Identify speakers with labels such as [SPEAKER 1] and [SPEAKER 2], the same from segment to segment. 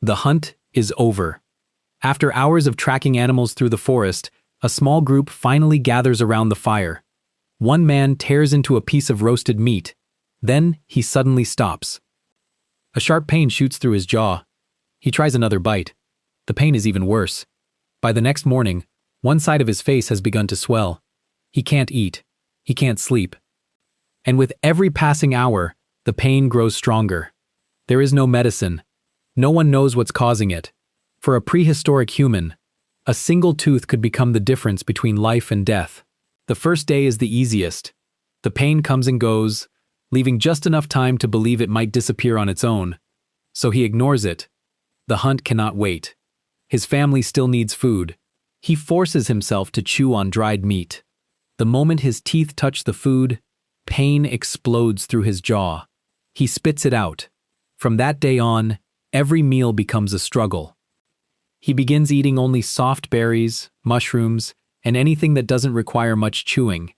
[SPEAKER 1] The hunt is over. After hours of tracking animals through the forest, a small group finally gathers around the fire. One man tears into a piece of roasted meat. Then he suddenly stops. A sharp pain shoots through his jaw. He tries another bite. The pain is even worse. By the next morning, one side of his face has begun to swell. He can't eat. He can't sleep. And with every passing hour, the pain grows stronger. There is no medicine. No one knows what's causing it. For a prehistoric human, a single tooth could become the difference between life and death. The first day is the easiest. The pain comes and goes, leaving just enough time to believe it might disappear on its own. So he ignores it. The hunt cannot wait. His family still needs food. He forces himself to chew on dried meat. The moment his teeth touch the food, pain explodes through his jaw. He spits it out. From that day on, every meal becomes a struggle. He begins eating only soft berries, mushrooms, and anything that doesn't require much chewing.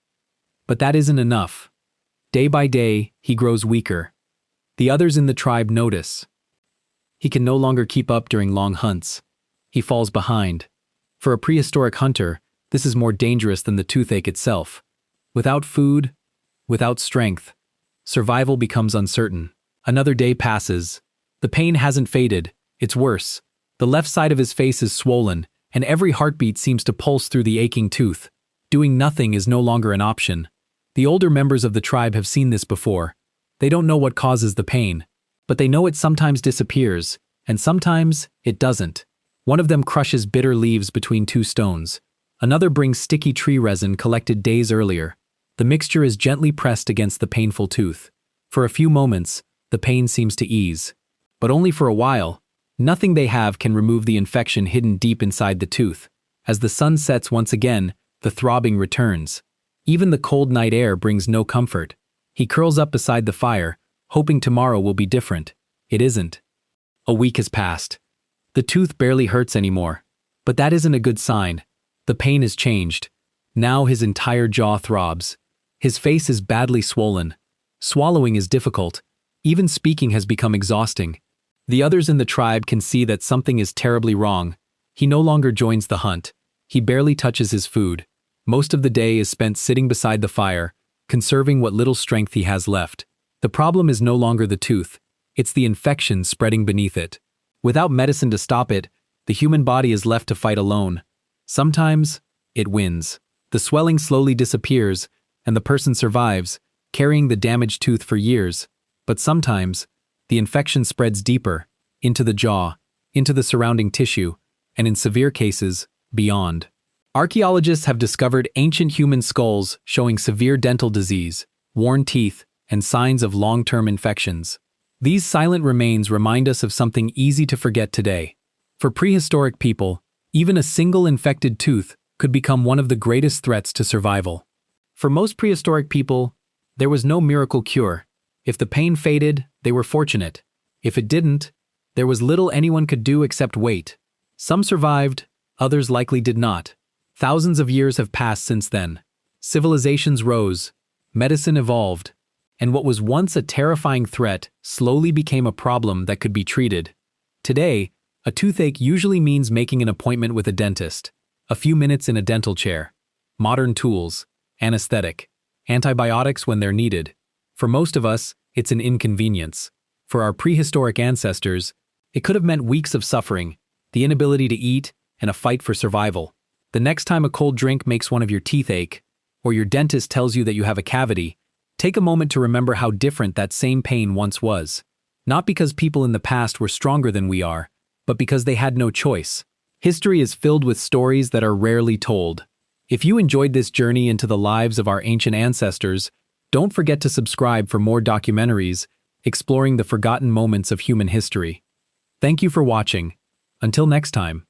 [SPEAKER 1] But that isn't enough. Day by day, he grows weaker. The others in the tribe notice. He can no longer keep up during long hunts. He falls behind. For a prehistoric hunter, this is more dangerous than the toothache itself. Without food, without strength, survival becomes uncertain. Another day passes. The pain hasn't faded. It's worse. The left side of his face is swollen, and every heartbeat seems to pulse through the aching tooth. Doing nothing is no longer an option. The older members of the tribe have seen this before. They don't know what causes the pain, but they know it sometimes disappears, and sometimes it doesn't. One of them crushes bitter leaves between two stones. Another brings sticky tree resin collected days earlier. The mixture is gently pressed against the painful tooth. For a few moments, the pain seems to ease. But only for a while. Nothing they have can remove the infection hidden deep inside the tooth. As the sun sets once again, the throbbing returns. Even the cold night air brings no comfort. He curls up beside the fire, hoping tomorrow will be different. It isn't. A week has passed. The tooth barely hurts anymore. But that isn't a good sign. The pain has changed. Now his entire jaw throbs. His face is badly swollen. Swallowing is difficult. Even speaking has become exhausting. The others in the tribe can see that something is terribly wrong. He no longer joins the hunt. He barely touches his food. Most of the day is spent sitting beside the fire, conserving what little strength he has left. The problem is no longer the tooth. It's the infection spreading beneath it. Without medicine to stop it, the human body is left to fight alone. Sometimes, it wins. The swelling slowly disappears, and the person survives, carrying the damaged tooth for years. But sometimes, the infection spreads deeper, into the jaw, into the surrounding tissue, and in severe cases, beyond. Archaeologists have discovered ancient human skulls showing severe dental disease, worn teeth, and signs of long-term infections. These silent remains remind us of something easy to forget today. For prehistoric people, even a single infected tooth could become one of the greatest threats to survival. For most prehistoric people, there was no miracle cure. If the pain faded, they were fortunate. If it didn't, there was little anyone could do except wait. Some survived, others likely did not. Thousands of years have passed since then. Civilizations rose, medicine evolved, and what was once a terrifying threat slowly became a problem that could be treated. Today, a toothache usually means making an appointment with a dentist, a few minutes in a dental chair, modern tools, anesthetic, antibiotics when they're needed. For most of us, it's an inconvenience. For our prehistoric ancestors, it could have meant weeks of suffering, the inability to eat, and a fight for survival. The next time a cold drink makes one of your teeth ache, or your dentist tells you that you have a cavity, take a moment to remember how different that same pain once was. Not because people in the past were stronger than we are, but because they had no choice. History is filled with stories that are rarely told. If you enjoyed this journey into the lives of our ancient ancestors, don't forget to subscribe for more documentaries exploring the forgotten moments of human history. Thank you for watching. Until next time.